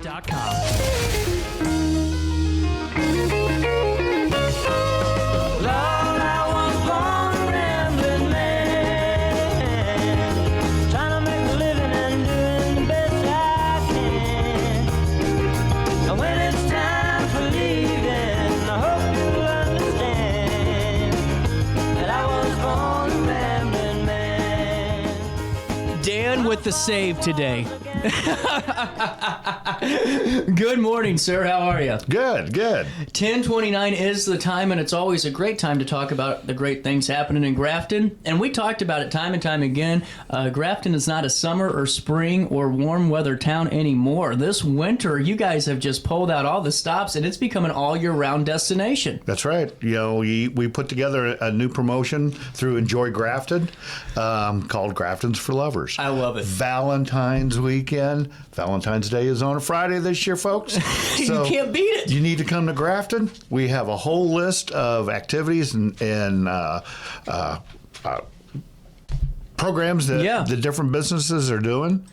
RiverBender.com. Dan with the save today. Good morning, sir. How are you? Good. 10:29 is the time, and it's always a great time to talk about the great things happening in Grafton. And we talked about it time and time again. Grafton is not a summer or spring or warm weather town anymore. This winter, you guys have just pulled out all the stops, and it's become an all-year-round destination. That's right. You know, we put together a new promotion through Enjoy Grafton called Grafton's for Lovers. I love it. Valentine's weekend. Valentine's Day is on a Friday this year, folks. So you can't beat it. You need to come to Grafton. We have a whole list of activities and programs that the different businesses are doing.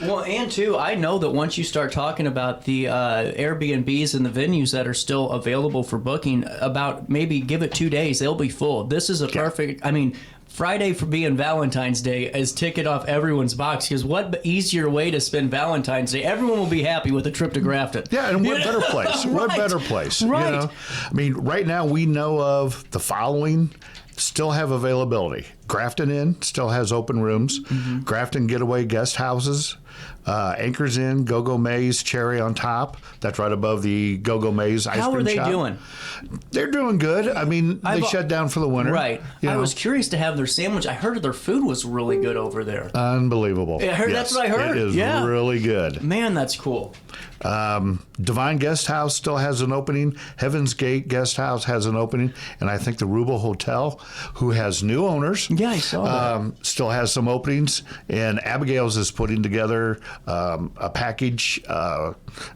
Well, and too, I know that once you start talking about the Airbnbs and the venues that are still available for booking, about maybe give it 2 days, they'll be full. This is a perfect, I mean, Friday for being Valentine's Day is ticket off everyone's box, because what easier way to spend Valentine's Day? Everyone will be happy with a trip to Grafton. Yeah, and what better place? Right. What better place? Right. You know? I mean, right now we know of the following still have availability. Grafton Inn still has open rooms. Mm-hmm. Grafton Getaway Guest Houses. Anchors Inn, Go-Go Maze, Cherry on Top. That's right above the Go-Go Maze ice cream shop. How are they doing? They're doing good. I mean, they shut down for the winter. Right. I was curious to have their sandwich. I heard their food was really good over there. Unbelievable. I heard, that's what I heard. It is really good. Man, that's cool. Divine Guest House still has an opening. Heaven's Gate Guest House has an opening. And I think the Ruba Hotel, who has new owners, I saw that. Still has some openings. And Abigail's is putting together a package,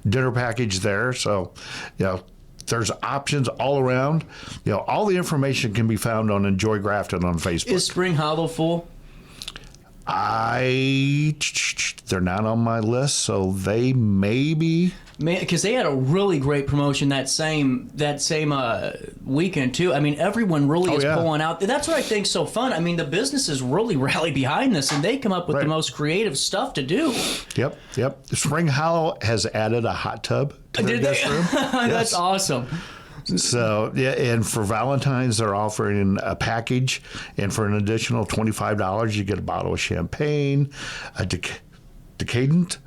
dinner package there. So, you know, there's options all around. You know, all the information can be found on Enjoy Grafton on Facebook. Is Spring Hollow full? They're not on my list, so they may be. Man, because they had a really great promotion that same weekend too. I mean, everyone really is pulling out. That's what I think's so fun. I mean, the businesses really rally behind this, and they come up with the most creative stuff to do. Yep. Spring Hollow has added a hot tub to their guest room. That's awesome. So, yeah, and for Valentine's, they're offering a package, and for an additional $25, you get a bottle of champagne, a decadent,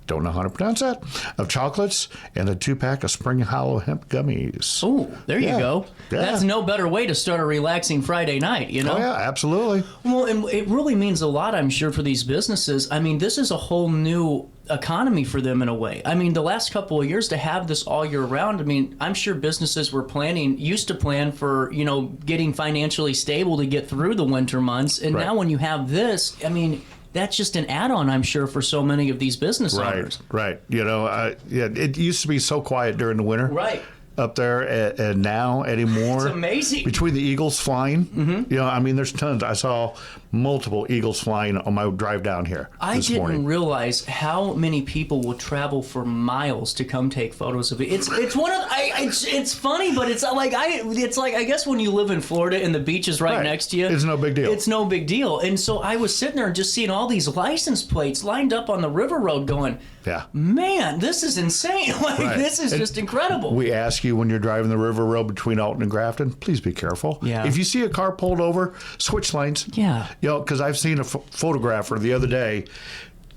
don't know how to pronounce that, of chocolates, and a 2-pack of Spring Hollow hemp gummies. Oh, there you go. Yeah. That's no better way to start a relaxing Friday night, you know? Oh, yeah, absolutely. Well, and it really means a lot, I'm sure, for these businesses. I mean, this is a whole new economy for them in a way. I mean, the last couple of years to have this all year round, I mean, I'm sure businesses used to plan for, you know, getting financially stable to get through the winter months. And now when you have this, I mean, that's just an add-on, I'm sure, for so many of these business owners. Right. You know, it used to be so quiet during the winter. Right. Up there, and now anymore. It's amazing. Between the eagles flying, you know, I mean, there's tons. I saw multiple eagles flying on my drive down here this morning. Realize how many people will travel for miles to come take photos of it. It's one of it's funny, but it's like I guess when you live in Florida and the beach is right next to you, it's no big deal. It's no big deal. And so I was sitting there and just seeing all these license plates lined up on the river road, going, man, this is insane. This is just incredible. We ask you when you're driving the river road between Alton and Grafton, please be careful. Yeah. If you see a car pulled over, switch lanes. Yeah. You know, because I've seen a photographer the other day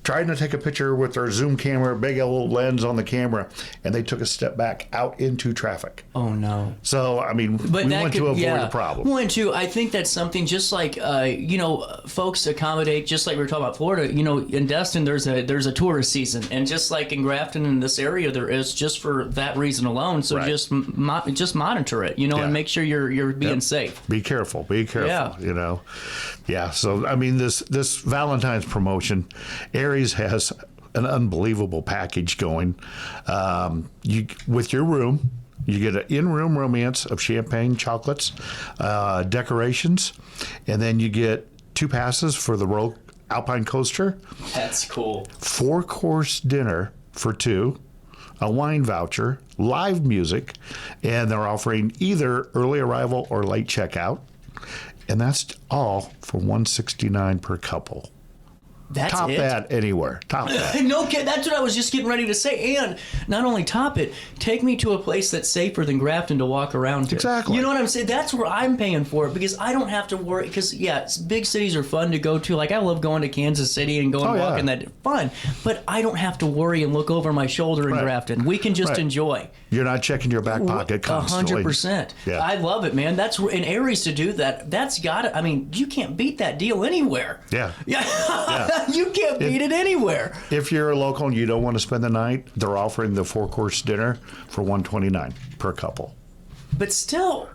trying to take a picture with their zoom camera, big old lens on the camera, and they took a step back out into traffic. Oh, no. So, I mean, we want to avoid a problem. Well, and two, I think that's something just like, you know, folks accommodate, just like we were talking about Florida, you know, in Destin, there's a tourist season. And just like in Grafton, in this area, there is, just for that reason alone. So just monitor it, you know, and make sure you're being safe. Be careful, you know. Yeah, so, I mean, this Valentine's promotion, Aries has an unbelievable package going. With your room, you get an in-room romance of champagne, chocolates, decorations, and then you get 2 passes for the Royal Alpine Coaster. That's cool. 4-course dinner for 2. a wine voucher, live music, and they're offering either early arrival or late checkout. And that's all for $169 per couple. That's top it? that anywhere. Top that. No kid, that's what I was just getting ready to say. And not only top it, take me to a place that's safer than Grafton to walk around to. Exactly. You know what I'm saying? That's where I'm paying for it because I don't have to worry. Because big cities are fun to go to. Like I love going to Kansas City and going walking. That fun. But I don't have to worry and look over my shoulder in Grafton. We can just enjoy. You're not checking your back pocket constantly. 100%. Yeah. I love it, man. That's in Aries to do that. That's got it. I mean, you can't beat that deal anywhere. Yeah. Yeah. You can't beat it anywhere. If you're a local and you don't want to spend the night, they're offering the 4-course dinner for $129 per couple. But still,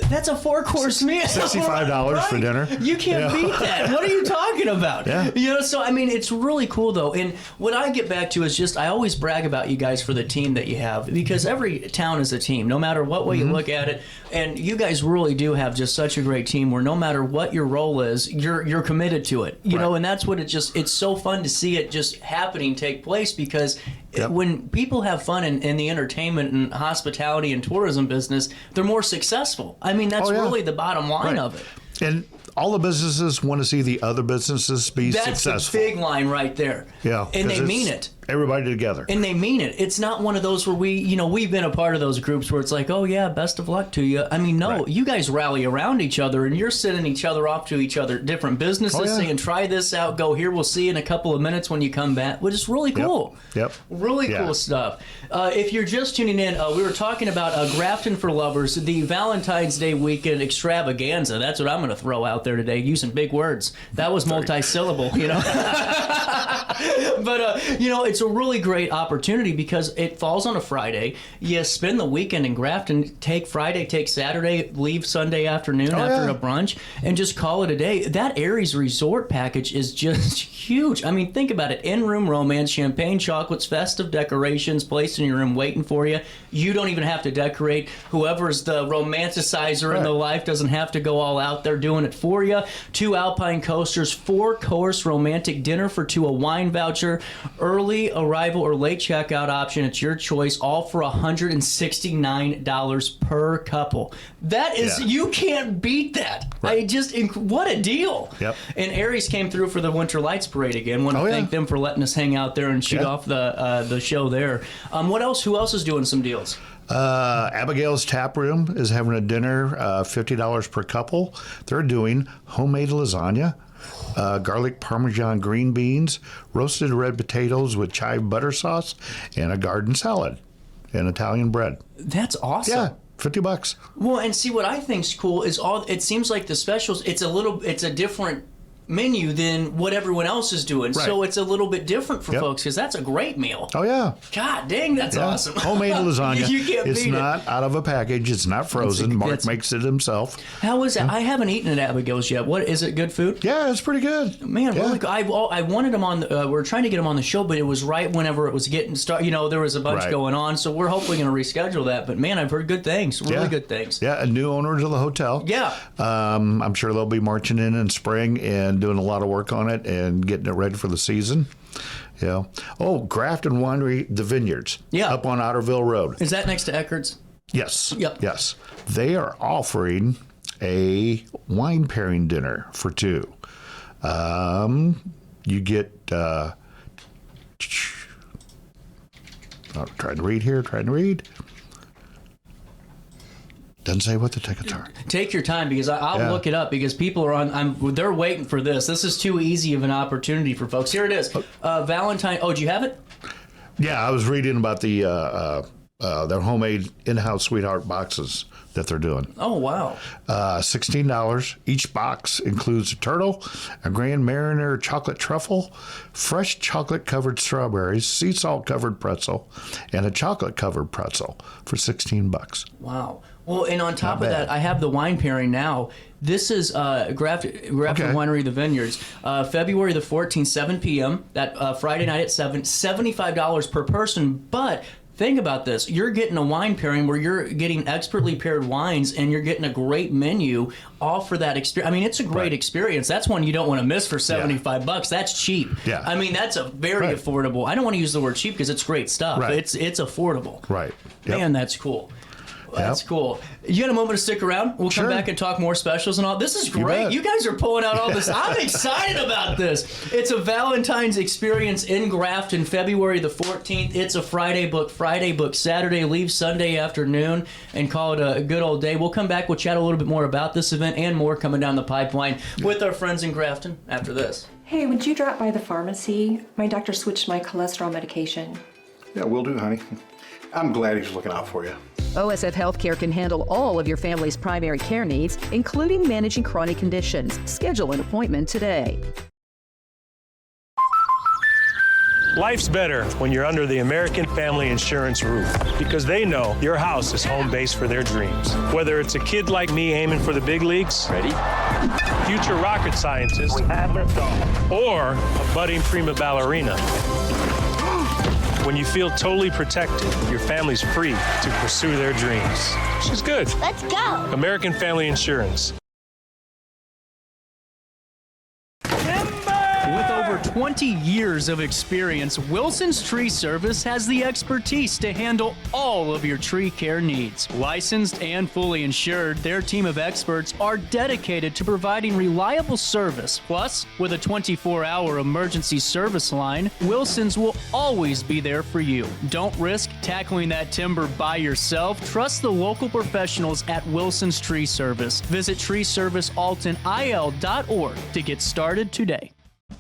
that's a 4-course meal. $65 for dinner. You can't beat that. What are you talking about? Yeah. You know, so I mean, it's really cool though. And what I get back to is just I always brag about you guys for the team that you have because every town is a team, no matter what way you look at it. And you guys really do have just such a great team where no matter what your role is, you're committed to it. You know, and that's what it's so fun to see it just happening take place because when people have fun in the entertainment and hospitality and tourism business, they're more successful. I mean, that's really the bottom line of it. And all the businesses want to see the other businesses be successful. That's the big line right there. Yeah. And they mean it. Everybody together. And they mean it. It's not one of those where we've been a part of those groups where it's like, oh yeah, best of luck to you. I mean, no, you guys rally around each other and you're sending each other off to each other, different businesses saying, try this out, go here, we'll see you in a couple of minutes when you come back, which is really cool. Yep. Really cool stuff. If you're just tuning in, we were talking about Grafton for Lovers, the Valentine's Day weekend extravaganza. That's what I'm going to throw out there today, using big words. That was multi-syllable, you know. But, it's a really great opportunity because it falls on a Friday. You spend the weekend in Grafton, take Friday, take Saturday, leave Sunday afternoon after a brunch, and just call it a day. That Aries resort package is just huge. I mean, think about it. In-room romance, champagne, chocolates, festive decorations placed in your room waiting for you. You don't even have to decorate. Whoever's the romanticizer in the life doesn't have to go all out there doing it for you. 2 alpine coasters, 4-course romantic dinner for 2, a wine voucher, early arrival or late checkout option. It's your choice, all for $169 per couple. That is, you can't beat that. What a deal. Yep. And Aries came through for the Winter Lights Parade again. Want to thank them for letting us hang out there and shoot off the show there. What else? Who else is doing some deals? Abigail's Tap Room is having a dinner, $50 per couple. They're doing homemade lasagna, garlic parmesan green beans, roasted red potatoes with chive butter sauce, and a garden salad and Italian bread. That's awesome. Yeah. $50. Well, and see what I think's cool is it seems like the specials. It's a different menu than what everyone else is doing. Right. So it's a little bit different for folks because that's a great meal. Oh, yeah. God dang, that's awesome. Homemade lasagna. You can't it's beat not out of a package. It's not frozen. Mark makes it himself. How is that? I haven't eaten at Abigail's yet. What is it? Good food? Yeah, it's pretty good. Man, really good. I wanted him on. We were trying to get him on the show, but it was right whenever it was getting started. There was a bunch going on, so we're hopefully going to reschedule that. But man, I've heard good things. Really good things. Yeah, a new owner to the hotel. Yeah. I'm sure they'll be marching in spring and doing a lot of work on it and getting it ready for the season. Yeah. Oh, Grafton Winery, the Vineyards. Yeah. Up on Otterville Road. Is that next to Eckerd's? Yes. Yep. Yes. They are offering a wine pairing dinner for 2. You get trying to read. Doesn't say what the tickets are. Take your time because I'll look it up because people are they're waiting for this. This is too easy of an opportunity for folks. Here it is. Valentine. Oh, do you have it? Yeah, I was reading about their homemade in-house sweetheart boxes that they're doing. Oh, wow. $16. Each box includes a turtle, a Grand Mariner chocolate truffle, fresh chocolate-covered strawberries, sea salt-covered pretzel, and a chocolate-covered pretzel for $16. Wow. Well, and on top of that, I have the wine pairing now. This is Grafton Winery, the Vineyards, February the 14th, 7 p.m., that Friday night at 7, $75 per person, but think about this. You're getting a wine pairing where you're getting expertly paired wines, and you're getting a great menu all for that experience. I mean, it's a great experience. That's one you don't want to miss for $75. That's cheap. Yeah. I mean, that's a very affordable. I don't want to use the word cheap because it's great stuff. Right. It's affordable. Right. Yep. Man, that's cool. That's cool. You got a moment to stick around? We'll come back and talk more specials and all. This is great. You guys are pulling out all this. I'm excited about this. It's a Valentine's experience in Grafton, February the 14th. It's a Friday book Saturday, leave Sunday afternoon, and call it a good old day. We'll come back. We'll chat a little bit more about this event and more coming down the pipeline with our friends in Grafton after this. Hey, would you drop by the pharmacy? My doctor switched my cholesterol medication. Yeah, will do, honey. I'm glad he's looking out for you. OSF Healthcare can handle all of your family's primary care needs, including managing chronic conditions. Schedule an appointment today. Life's better when you're under the American Family Insurance roof, because they know your house is home base for their dreams. Whether it's a kid like me aiming for the big leagues, ready, future rocket scientist, or a budding prima ballerina. When you feel totally protected, your family's free to pursue their dreams. She's good. Let's go. American Family Insurance. With over 20 years of experience, Wilson's Tree Service has the expertise to handle all of your tree care needs. Licensed and fully insured, their team of experts are dedicated to providing reliable service. Plus, with a 24-hour emergency service line, Wilson's will always be there for you. Don't risk tackling that timber by yourself. Trust the local professionals at Wilson's Tree Service. Visit treeservicealtonil.org to get started today.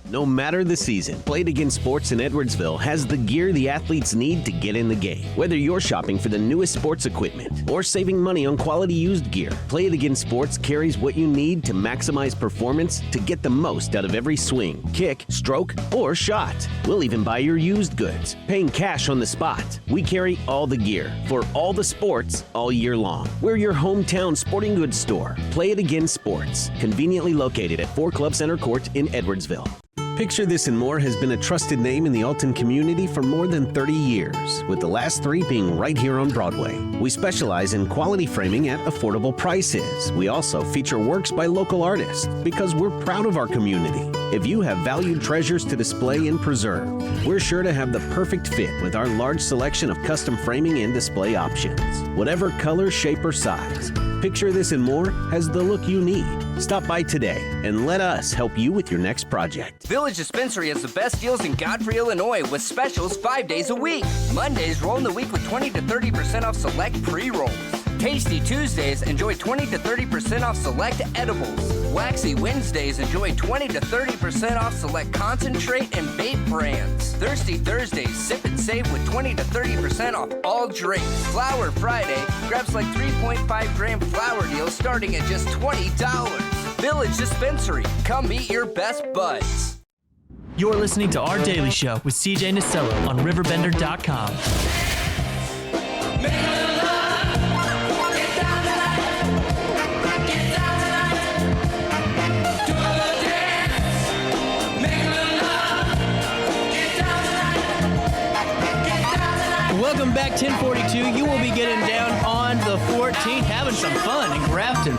No matter the season, Play It Again Sports in Edwardsville has the gear the athletes need to get in the game. Whether you're shopping for the newest sports equipment or saving money on quality used gear, Play It Again Sports carries what you need to maximize performance to get the most out of every swing, kick, stroke, or shot. We'll even buy your used goods, paying cash on the spot. We carry all the gear for all the sports all year long. We're your hometown sporting goods store. Play It Again Sports, conveniently located at 4 Club Center Court in Edwardsville. Picture This and More has been a trusted name in the Alton community for more than 30 years, with the last 3 being right here on Broadway. We specialize in quality framing at affordable prices. We also feature works by local artists because we're proud of our community. If you have valued treasures to display and preserve, we're sure to have the perfect fit with our large selection of custom framing and display options. Whatever color, shape, or size, Picture This and More has the look you need. Stop by today and let us help you with your next project. Village Dispensary has the best deals in Godfrey, Illinois with specials 5 days a week. Mondays roll in the week with 20 to 30% off select pre-rolls. Tasty Tuesdays, enjoy 20 to 30% off select edibles. Waxy Wednesdays, enjoy 20 to 30% off select concentrate and vape brands. Thirsty Thursdays, sip and save with 20 to 30% off all drinks. Flower Friday, grab like 3.5 gram flower deals starting at just $20. Village Dispensary, come meet your best buds. You're listening to Our Daily Show with CJ Nasello on RiverBender.com. Welcome back, 1042. You will be getting down on the 14th, having some fun in Grafton.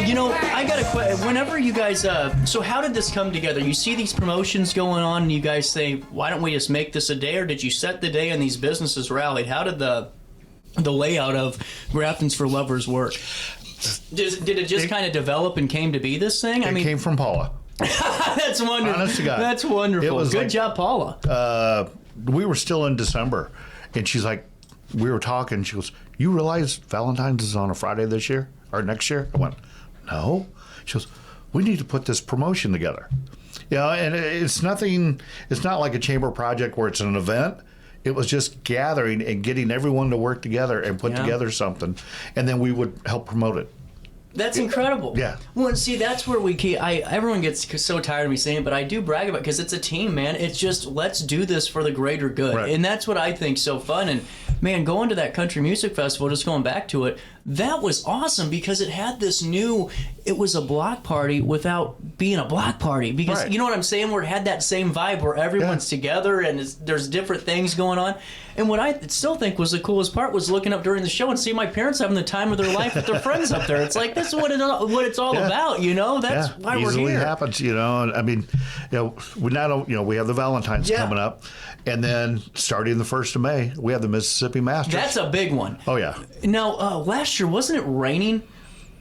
You know, I got a question. Whenever you guys, so how did this come together? You see these promotions going on, and you guys say, why don't we just make this a day? Or did you set the day and these businesses rallied? How did the layout of Grafton's for Lovers work? Did it just kind of develop and came to be this thing? It came from Paula. That's wonderful. Honest to God. That's wonderful. Good job, Paula. We were still in December, and she's like, we were talking, she goes, you realize Valentine's is on a Friday this year or next year? I went, no. She goes, we need to put this promotion together. Yeah, and it's nothing, it's not like a chamber project where it's an event. It was just gathering and getting everyone to work together and put together something, and then we would help promote it. That's incredible. Yeah. Well, and see, that's where we keep. Everyone gets so tired of me saying it, but I do brag about it because it's a team, man. It's just, let's do this for the greater good. Right. And that's what I think's so fun. And, man, going to that country music festival, just going back to it, that was awesome because it had this new, it was a block party without being a block party. Because, you know what I'm saying, where it had that same vibe where everyone's together and there's different things going on. And what I still think was the coolest part was looking up during the show and see my parents having the time of their life with their friends up there. It's like, this is what it's all about, you know? That's why we're here. Easily happens, you know. And I mean, we have the Valentines coming up. And then starting the 1st of May, we have the Mississippi Masters. That's a big one. Oh, yeah. Now, last year, wasn't it raining?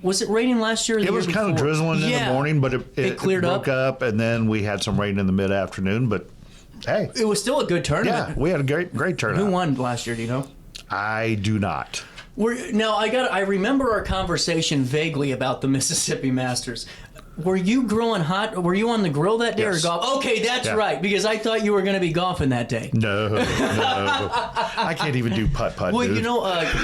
Was it raining last year? Or it was kind of drizzling in the morning, but it cleared broke up, and then we had some rain in the mid-afternoon. But hey, it was still a good tournament. Yeah, we had a great tournament. Who won last year? Do you know? I do not. I remember our conversation vaguely about the Mississippi Masters. Were you grilling hot? Were you on the grill that day or golf? Okay, that's right, because I thought you were going to be golfing that day. No. I can't even do putt-putt, Well, dude. you know,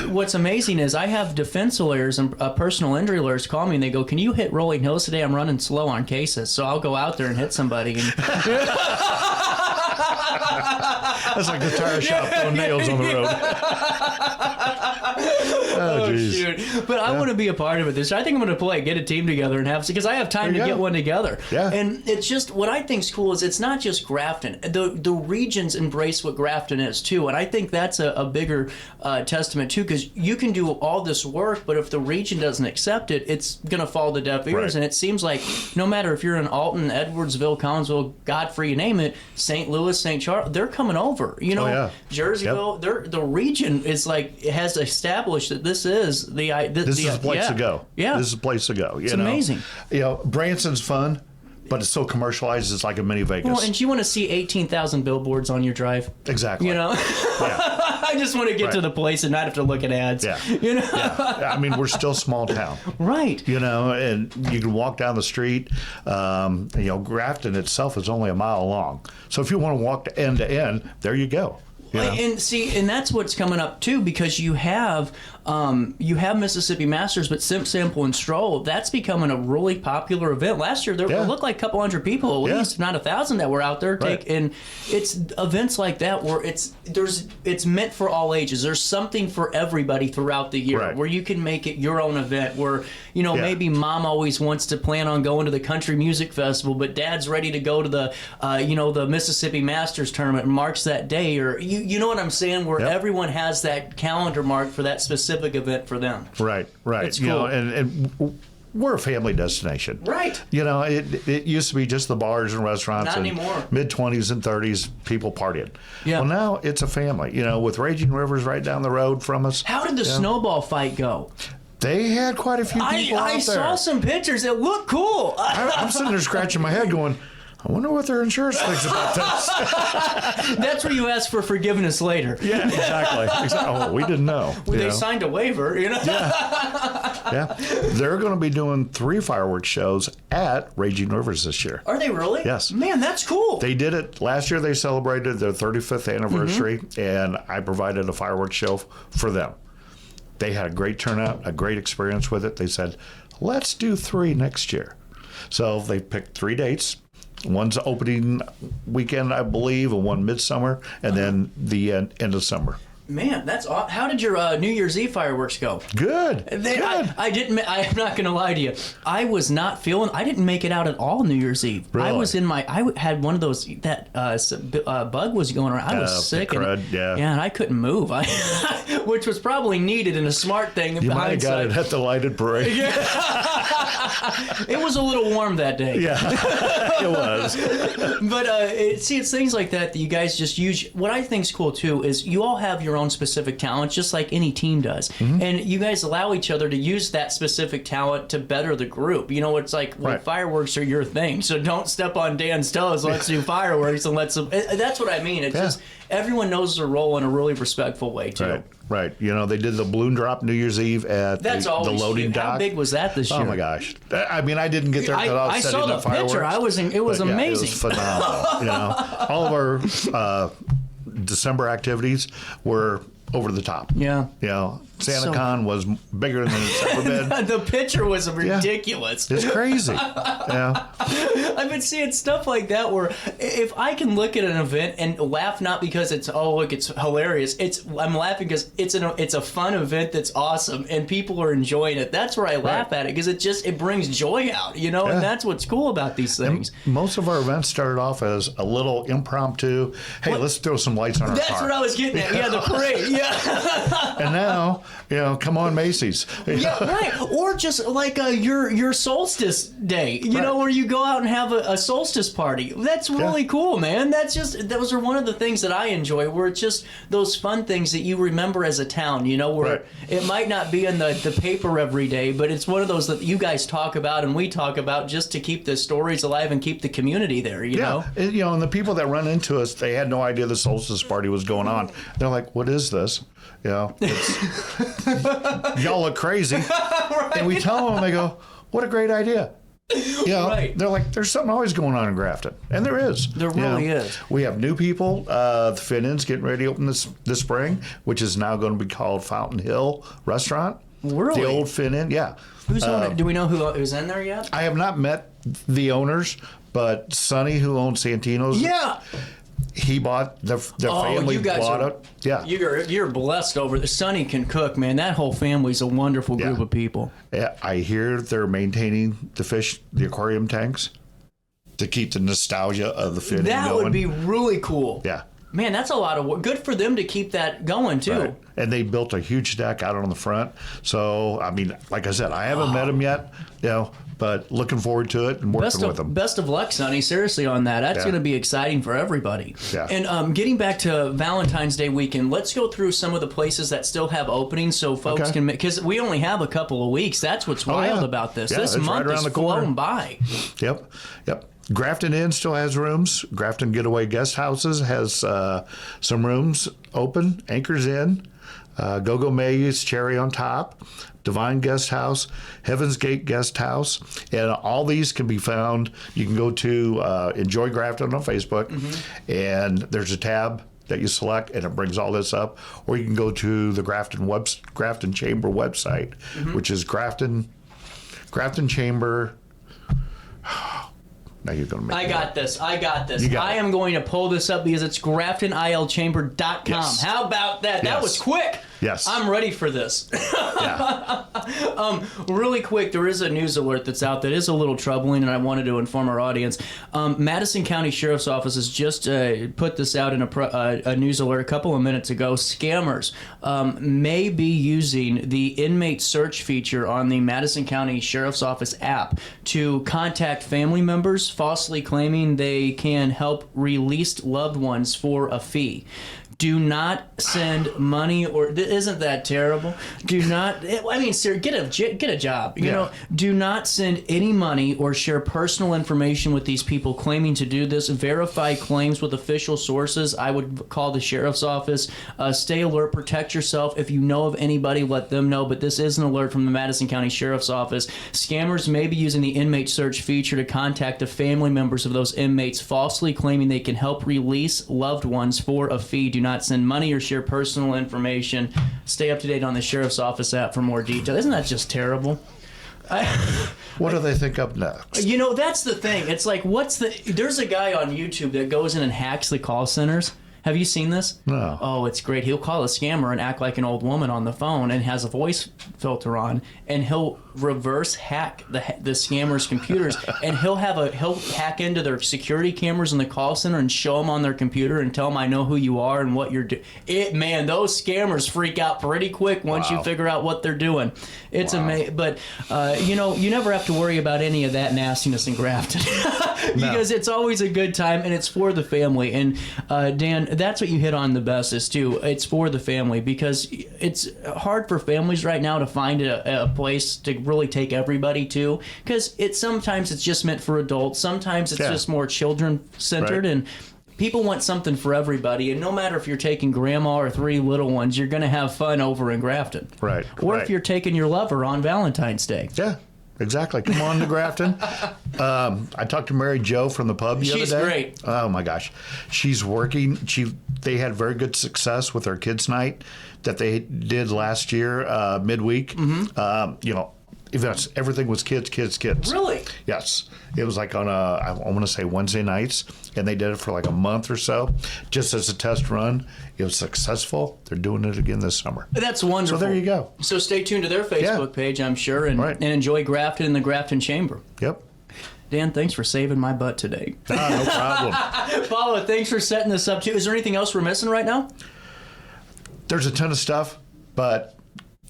what's amazing is I have defense lawyers and personal injury lawyers call me and they go, can you hit Rolling Hills today? I'm running slow on cases. So I'll go out there and hit somebody. And that's like the tire shop throwing nails on the road. Oh, shoot. But I want to be a part of it this year. I think I'm going to get a team together and have, because I have time to get one together. Yeah. And it's just, what I think's cool is it's not just Grafton. The regions embrace what Grafton is too. And I think that's a bigger testament too, because you can do all this work, but if the region doesn't accept it, it's going to fall to deaf ears. Right. And it seems like no matter if you're in Alton, Edwardsville, Collinsville, Godfrey, you name it, St. Louis, St. Charles, they're coming over. You know, Jerseyville, the region is like, has established that this is this is a place to go. Yeah. This is a place to go. It's amazing. You know, Branson's fun, but it's so commercialized, it's like a mini Vegas. Well, and you want to see 18,000 billboards on your drive. Exactly. You know? I just want to get to the place and not have to look at ads. Yeah. You know? Yeah. I mean, we're still small town. Right. You know, and you can walk down the street. Grafton itself is only a mile long. So if you want to walk end to end, there you go. You know? And that's what's coming up too, because you have Mississippi Masters, but Simp, Sample, and Stroll, that's becoming a really popular event. Last year, there looked like a couple hundred people, at least, not 1,000 that were out there. And it's events like that where it's meant for all ages. There's something for everybody throughout the year where you can make it your own event. Where maybe mom always wants to plan on going to the country music festival, but dad's ready to go to the Mississippi Masters tournament and marks that day, or you know what I'm saying, where everyone has that calendar mark for that specific event for them. Right. It's cool. You know, and we're a family destination. Right. You know, it used to be just the bars and restaurants. Not anymore. Mid-20s and 30s, people partying. Yeah. Well, now it's a family. You know, with Raging Rivers right down the road from us. How did the snowball fight go? They had quite a few people out there. I saw some pictures. It looked cool. I'm sitting there scratching my head going, I wonder what their insurance thinks about this. That's where you ask for forgiveness later. Yeah, exactly. Oh, we didn't know. They signed a waiver, you know? Yeah. They're going to be doing 3 fireworks shows at Raging Rivers this year. Are they really? Yes. Man, that's cool. They did it. Last year they celebrated their 35th anniversary, and I provided a fireworks show for them. They had a great turnout, a great experience with it. They said, let's do 3 next year. So they picked 3 dates. One's opening weekend, I believe, and one midsummer, and then the end of summer. Man, that's awesome. How did your New Year's Eve fireworks go? Good. I didn't. I'm not going to lie to you. I was not feeling. I didn't make it out at all New Year's Eve. Really? I was in my. I had one of those that bug was going around. I was sick. And I couldn't move. Which was probably needed and a smart thing. You might have got it at the lighted parade. Yeah. It was a little warm that day. Yeah, it was. But it's things like that you guys just use. What I think is cool too is you all have your own specific talents, just like any team does, and you guys allow each other to use that specific talent to better the group. You know, it's like fireworks are your thing, so don't step on Dan's toes. Let's do fireworks and let's. That's what I mean. It's just everyone knows their role in a really respectful way too. Right. You know, they did the balloon drop New Year's Eve at the loading dock. How big was that this year? Oh my gosh! I mean, I didn't get there because I was setting up fireworks. I saw the picture. It was amazing. It was phenomenal. You know, all of our December activities were over the top. Yeah. You know, SantaCon was bigger than it's ever been. The picture was ridiculous. It's crazy. Yeah. I've been seeing stuff like that where if I can look at an event and laugh, not because it's it's hilarious. I'm laughing because it's a fun event that's awesome and people are enjoying it. That's where I laugh at it because it brings joy out, you know, and that's what's cool about these things. And most of our events started off as a little impromptu. Hey, let's throw some lights on our car. That's what I was getting at. Yeah, the parade. Yeah. And now, you know, come on, Macy's. Yeah, right. Or just like your solstice day, you know, where you go out and have a solstice party. That's really cool, man. Those are one of the things that I enjoy, where it's just those fun things that you remember as a town, you know, where it might not be in the paper every day, but it's one of those that you guys talk about and we talk about just to keep the stories alive and keep the community there, you know? And, you know, and the people that run into us, they had no idea the solstice party was going on. They're like, what is this? You know, y'all look crazy. And we tell them, they go, what a great idea. You know, they're like, there's something always going on in Grafton. And there is. There really is. We have new people. The Fit-In's getting ready to open this spring, which is now going to be called Fountain Hill Restaurant. Really? The old Fit-In, yeah. Who's on it? Do we know who's in there yet? I have not met the owners, but Sonny, who owns Santino's. Yeah. He bought the family bought it. Yeah, you're blessed over there. Sonny can cook, man. That whole family's a wonderful group of people. Yeah, I hear they're maintaining the aquarium tanks to keep the nostalgia of the Fit-In going. That would be really cool. Yeah. Man, that's a lot of work. Good for them to keep that going, too. Right. And they built a huge deck out on the front. So, I mean, like I said, I haven't met them yet, you know, but looking forward to it and working with them. Best of luck, Sonny, seriously, on that. That's going to be exciting for everybody. Yeah. And getting back to Valentine's Day weekend, let's go through some of the places that still have openings so folks can make, because we only have a couple of weeks. That's what's wild about this. This month is flown by. Yep. Grafton Inn still has rooms. Grafton Getaway Guest Houses has some rooms open. Anchor's Inn, Go-Go May's Cherry on Top, Divine Guest House, Heaven's Gate Guest House, and all these can be found. You can go to Enjoy Grafton on Facebook, and there's a tab that you select, and it brings all this up. Or you can go to the Grafton Chamber website, which is Grafton Chamber. Now you're going to make I got this. I am going to pull this up because it's GraftonILChamber.com. Yes. How about that? That was quick. Yes. I'm ready for this. Really quick, there is a news alert that's out that is a little troubling, and I wanted to inform our audience. Madison County Sheriff's Office has just put this out in a news alert a couple of minutes ago. Scammers may be using the inmate search feature on the Madison County Sheriff's Office app to contact family members, falsely claiming they can help released loved ones for a fee. Do not send money, or isn't that terrible? Do not. I mean, sir, get a job. You know, do not send any money or share personal information with these people claiming to do this. Verify claims with official sources. I would call the sheriff's office. Stay alert. Protect yourself. If you know of anybody, let them know. But this is an alert from the Madison County Sheriff's Office. Scammers may be using the inmate search feature to contact the family members of those inmates, falsely claiming they can help release loved ones for a fee. Do not send money or share personal information. Stay up to date on the Sheriff's Office app for more detail. Isn't that just terrible? What do they think up next? You know, that's the thing. It's like, there's a guy on YouTube that goes in and hacks the call centers. Have you seen this? No. Oh, it's great. He'll call a scammer and act like an old woman on the phone and has a voice filter on, and he'll reverse hack the scammer's computers, and he'll hack into their security cameras in the call center and show them on their computer and tell them, I know who you are and what you're doing. Man, those scammers freak out pretty quick once you figure out what they're doing. It's amazing. But, you know, you never have to worry about any of that nastiness in Grafton because it's always a good time, and it's for the family. And, Dan, that's what you hit on the best is, too. It's for the family because it's hard for families right now to find a place to really take everybody to, because sometimes it's just meant for adults, sometimes it's just more children centered, and people want something for everybody. And no matter if you're taking grandma or 3 little ones, you're going to have fun over in Grafton, or if you're taking your lover on Valentine's Day. Exactly. Come on to Grafton. I talked to Mary Jo from the pub the other day. She's great. Oh my gosh, she's working. They had very good success with their kids' night that they did last year midweek. Events. Everything was kids. Really? Yes. It was like on I want to say Wednesday nights, and they did it for like a month or so, just as a test run. It was successful. They're doing it again this summer. That's wonderful. So there you go. So stay tuned to their Facebook page, I'm sure, and enjoy Grafton and the Grafton Chamber. Yep. Dan, thanks for saving my butt today. No problem. Paula, thanks for setting this up too. Is there anything else we're missing right now? There's a ton of stuff, but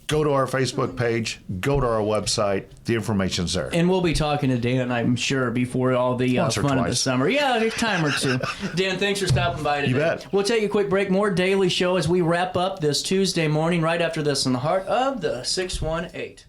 go to our Facebook page, go to our website. The information's there. And we'll be talking to Dan, I'm sure, before all the fun of the summer. Yeah, a time or two. Dan, thanks for stopping by today. You bet. We'll take a quick break. More Daily Show as we wrap up this Tuesday morning right after this in the heart of the 618.